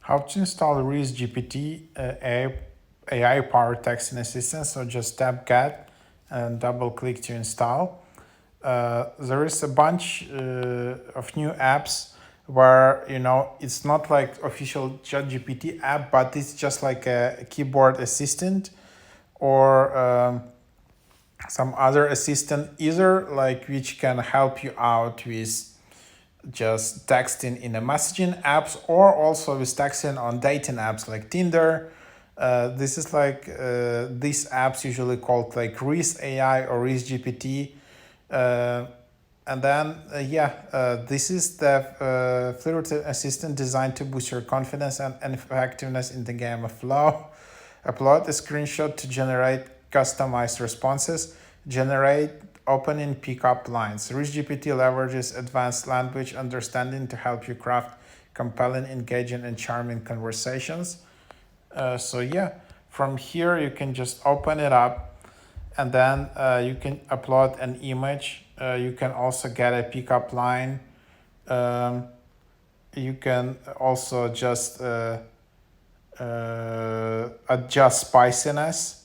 How to install RizzGPT AI powered texting assistant. So just tap Get and double click to install. There is a bunch of new apps where it's not like official ChatGPT app, but it's just like a keyboard assistant or some other assistant, either like which can help you out with just texting in a messaging apps or also with texting on dating apps like Tinder. This is like these apps usually called like Riz AI or Riz GPT. Uh, and then this is the fluid assistant designed to boost your confidence and effectiveness in the game of flow. Upload a screenshot to generate customized responses. Generate opening pickup lines. RizzGPT leverages advanced language understanding to help you craft compelling, engaging, and charming conversations. From here you can just open it up, and then you can upload an image. You can also get a pickup line. You can also just adjust spiciness.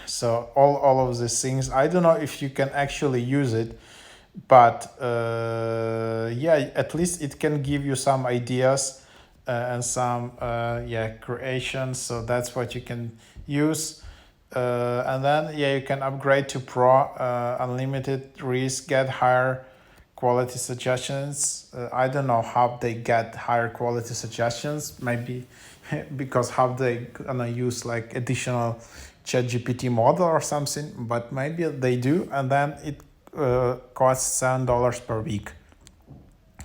So all of these things, I don't know if you can actually use it, but at least it can give you some ideas and some creations. So that's what you can use. And then you can upgrade to Pro, unlimited risk, get higher quality suggestions. I don't know how they get higher quality suggestions. Maybe because how they gonna use like additional ChatGPT model or something. But maybe they do, and then it costs $7 per week.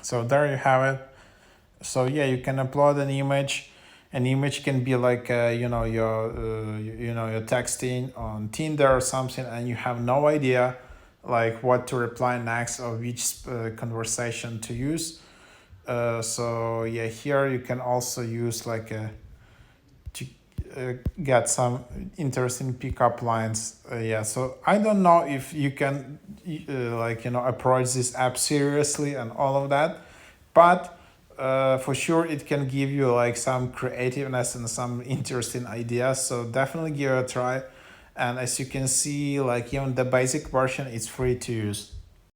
So there you have it. So you can upload an image. An image can be like you're texting on Tinder or something, and you have no idea like what to reply next or which conversation to use. Here you can also use like to get some interesting pickup lines. So I don't know if you can approach this app seriously and all of that, but for sure it can give you like some creativeness and some interesting ideas. So definitely give it a try. And as you can see, like even the basic version is free to use.